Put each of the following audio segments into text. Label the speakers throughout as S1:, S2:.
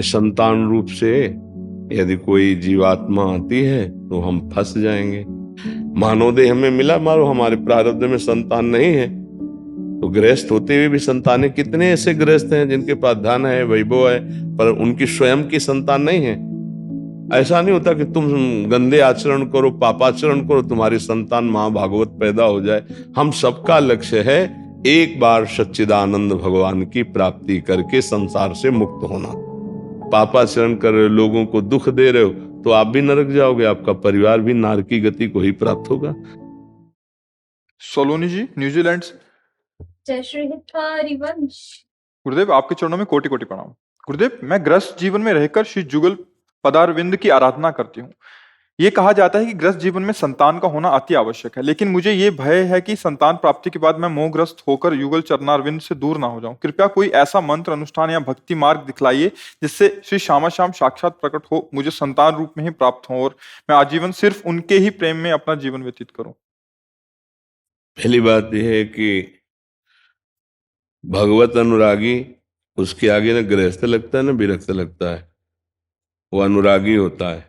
S1: कि संतान रूप से यदि कोई जीवात्मा आती है तो हम फंस जाएंगे। मानव देह हमें मिला, मारो हमारे प्रारब्ध में संतान नहीं है, तो गृहस्थ होते हुए भी संतानें कितने ऐसे गृहस्थ हैं जिनके पास धन है, वैभव है, पर उनकी स्वयं की संतान नहीं है। ऐसा नहीं होता कि तुम गंदे आचरण करो, पापाचरण करो, तुम्हारी संतान महाभागवत पैदा हो जाए। हम सबका लक्ष्य है एक बार सच्चिदानंद भगवान की प्राप्ति करके संसार से मुक्त होना। पापाचरण कर रहे हो, लोगों को दुख दे रहे हो, तो आप भी नरक जाओगे, आपका परिवार भी नरकी गति को ही प्राप्त होगा।
S2: सोलोनी जी न्यूजीलैंड से।
S3: जय श्री हरिवंश।
S2: गुरुदेव आपके चरणों में कोटि कोटि प्रणाम। गुरुदेव, मैं गृहस्थ जीवन में रहकर श्री जुगल पदारविंद की आराधना करती हूँ। ये कहा जाता है कि गृहस्थ जीवन में संतान का होना अति आवश्यक है, लेकिन मुझे ये भय है कि संतान प्राप्ति के बाद मैं मोहग्रस्त होकर युगल चरणारविंद से दूर ना हो जाऊं। कृपया कोई ऐसा मंत्र, अनुष्ठान या भक्ति मार्ग दिखलाइए जिससे श्री श्यामा श्याम साक्षात प्रकट हो, मुझे संतान रूप में ही प्राप्त हो और मैं आजीवन सिर्फ उनके ही प्रेम में अपना जीवन व्यतीत करूं।
S1: पहली बात यह है कि भगवत अनुरागी, उसके आगे न गृहस्थ लगता है न विरक्त लगता है, वो अनुरागी होता है।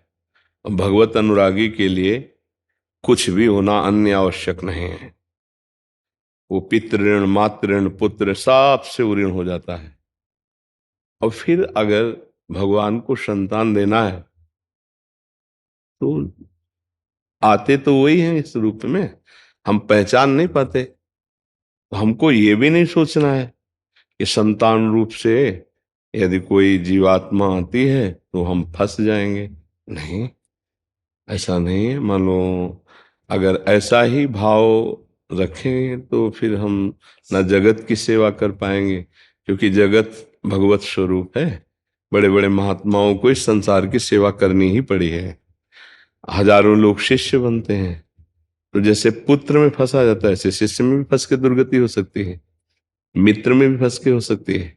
S1: और भगवत अनुरागी के लिए कुछ भी होना अन्य आवश्यक नहीं है। वो पितृ ऋण, मातृ ऋण, पुत्र सब से ऋण हो जाता है। और फिर अगर भगवान को संतान देना है तो आते तो वही हैं इस रूप में, हम पहचान नहीं पाते। तो हमको ये भी नहीं सोचना है कि संतान रूप से यदि कोई जीवात्मा आती है तो हम फंस जाएंगे। नहीं, ऐसा नहीं है। मानो अगर ऐसा ही भाव रखें तो फिर हम न जगत की सेवा कर पाएंगे, क्योंकि जगत भगवत स्वरूप है। बड़े बड़े महात्माओं को इस संसार की सेवा करनी ही पड़ी है। हजारों लोग शिष्य बनते हैं, तो जैसे पुत्र में फंसा जाता है ऐसे शिष्य में भी फंस के दुर्गति हो सकती है, मित्र में भी फंस के हो सकती है।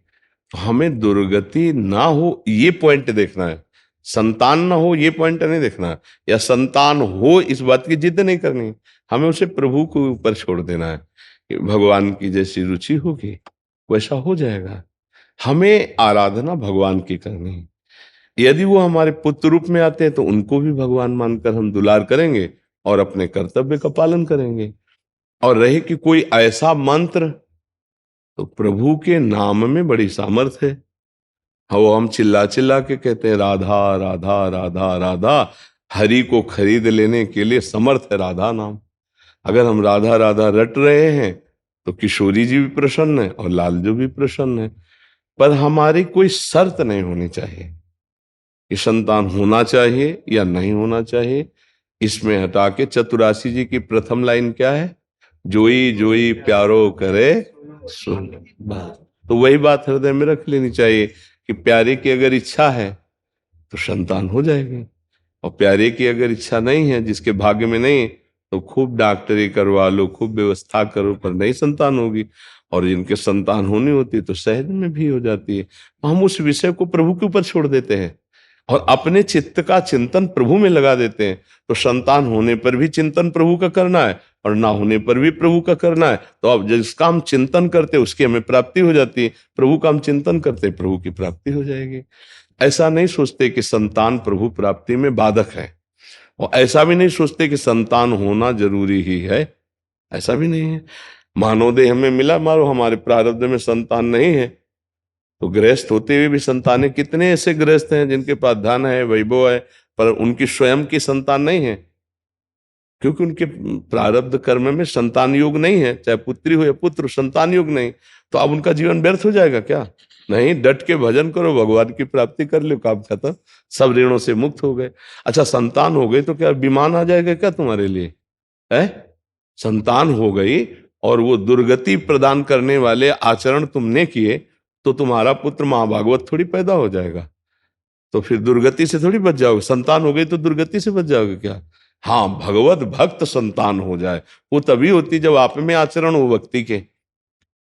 S1: तो हमें दुर्गति ना हो ये पॉइंट देखना है, संतान ना हो ये पॉइंट नहीं देखना है, या संतान हो इस बात की जिद नहीं करनी। हमें उसे प्रभु को ऊपर छोड़ देना है कि भगवान की जैसी रुचि होगी वैसा हो जाएगा। हमें आराधना भगवान की करनी है। यदि वो हमारे पुत्र रूप में आते हैं तो उनको भी भगवान मानकर हम दुलार करेंगे और अपने कर्तव्य का पालन करेंगे। और रहे कि कोई ऐसा मंत्र, तो प्रभु के नाम में बड़ी सामर्थ्य है। वो हम चिल्ला चिल्ला के कहते हैं राधा राधा राधा राधा, हरि को खरीद लेने के लिए समर्थ है राधा नाम। अगर हम राधा राधा रट रहे हैं तो किशोरी जी भी प्रसन्न है और लाल जी भी प्रसन्न है। पर हमारी कोई शर्त नहीं होनी चाहिए कि संतान होना चाहिए या नहीं होना चाहिए। इसमें हटा के चतुरासी जी की प्रथम लाइन क्या है? जोई जोई प्यारो करे सुन। तो वही बात हृदय में रख लेनी चाहिए कि प्यारे की अगर इच्छा है तो संतान हो जाएगी, और प्यारे की अगर इच्छा नहीं है, जिसके भाग्य में नहीं, तो खूब डॉक्टरी करवा लो, खूब व्यवस्था करो, पर नहीं संतान होगी। और जिनके संतान होनी होती है तो सहज में भी हो जाती है। तो हम उस विषय को प्रभु के ऊपर छोड़ देते हैं और अपने चित्त का चिंतन प्रभु में लगा देते हैं। तो संतान होने पर भी चिंतन प्रभु का करना है और ना होने पर भी प्रभु का करना है। तो अब जिसका हम चिंतन करते उसकी हमें प्राप्ति हो जाती है, प्रभु का हम चिंतन करते प्रभु की प्राप्ति हो जाएगी। ऐसा नहीं सोचते कि संतान प्रभु प्राप्ति में बाधक है, और ऐसा भी नहीं सोचते कि संतान होना जरूरी ही है, ऐसा भी नहीं है। मानव देह हमें मिला, मारो हमारे प्रारब्ध में संतान नहीं है, तो गृहस्थ होते हुए भी संतानें कितने ऐसे गृहस्थ हैं जिनके पास धन है, वैभव है, पर उनकी स्वयं की संतान नहीं है, क्योंकि उनके प्रारब्ध कर्म में संतान योग नहीं है। चाहे पुत्री हो या पुत्र, संतान योग नहीं। तो अब उनका जीवन व्यर्थ हो जाएगा क्या? नहीं, डट के भजन करो, भगवान की प्राप्ति कर लो, काम खत्म, सब ऋणों से मुक्त हो गए। अच्छा, संतान हो गई तो क्या विमान आ जाएगा क्या तुम्हारे लिए? है, संतान हो गई और वो दुर्गति प्रदान करने वाले आचरण तुमने किए तो तुम्हारा पुत्र महाभागवत थोड़ी पैदा हो जाएगा। तो फिर दुर्गति से थोड़ी बच जाओगे। संतान हो गई तो दुर्गति से बच जाओगे क्या? हाँ, भगवत भक्त संतान हो जाए, वो तभी होती जब आप में आचरण हो भक्ति के।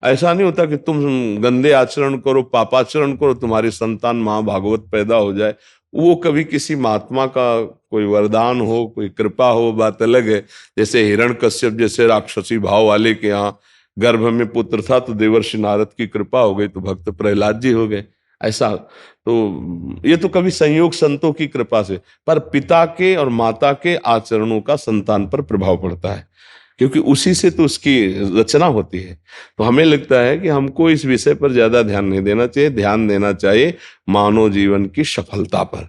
S1: ऐसा नहीं होता कि तुम गंदे आचरण करो, पापाचरण करो, तुम्हारी संतान महाभागवत पैदा हो जाए। वो कभी किसी महात्मा का कोई वरदान हो, कोई कृपा हो, बात अलग है। जैसे हिरण्यकश्यप जैसे राक्षसी भाव वाले के यहाँ गर्भ में पुत्र था तो देवर्षि नारद की कृपा हो गई तो भक्त प्रहलाद जी हो गए। ऐसा तो ये तो कभी संयोग संतों की कृपा से, पर पिता के और माता के आचरणों का संतान पर प्रभाव पड़ता है, क्योंकि उसी से तो उसकी रचना होती है। तो हमें लगता है कि हमको इस विषय पर ज्यादा ध्यान नहीं देना चाहिए, ध्यान देना चाहिए मानव जीवन की सफलता पर,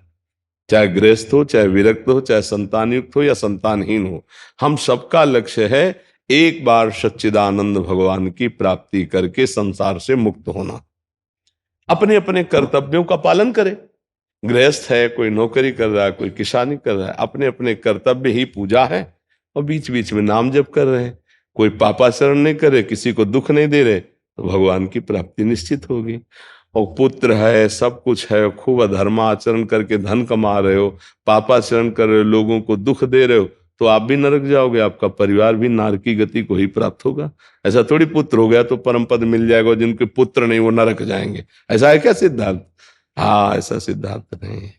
S1: चाहे गृहस्थ हो, चाहे विरक्त हो, चाहे संतान युक्त हो या संतानहीन हो। हम सबका लक्ष्य है एक बार सच्चिदानंद भगवान की प्राप्ति करके संसार से मुक्त होना। अपने अपने कर्तव्यों का पालन करे। गृहस्थ है, कोई नौकरी कर रहा है, कोई किसानी कर रहा है, अपने अपने कर्तव्य ही पूजा है, और बीच बीच में नाम जप कर रहे हैं। कोई पापाचरण नहीं करे, किसी को दुख नहीं दे रहे, तो भगवान की प्राप्ति निश्चित होगी। और पुत्र है, सब कुछ है, खूब अधर्माचरण करके धन कमा रहे हो, पापाचरण कर रहे हो, लोगों को दुख दे रहे हो, तो आप भी नरक जाओगे, आपका परिवार भी नारकी गति को ही प्राप्त होगा। ऐसा थोड़ी पुत्र हो गया तो परम पद मिल जाएगा, जिनके पुत्र नहीं वो नरक जाएंगे। ऐसा है क्या सिद्धांत? हाँ, ऐसा सिद्धांत नहीं है।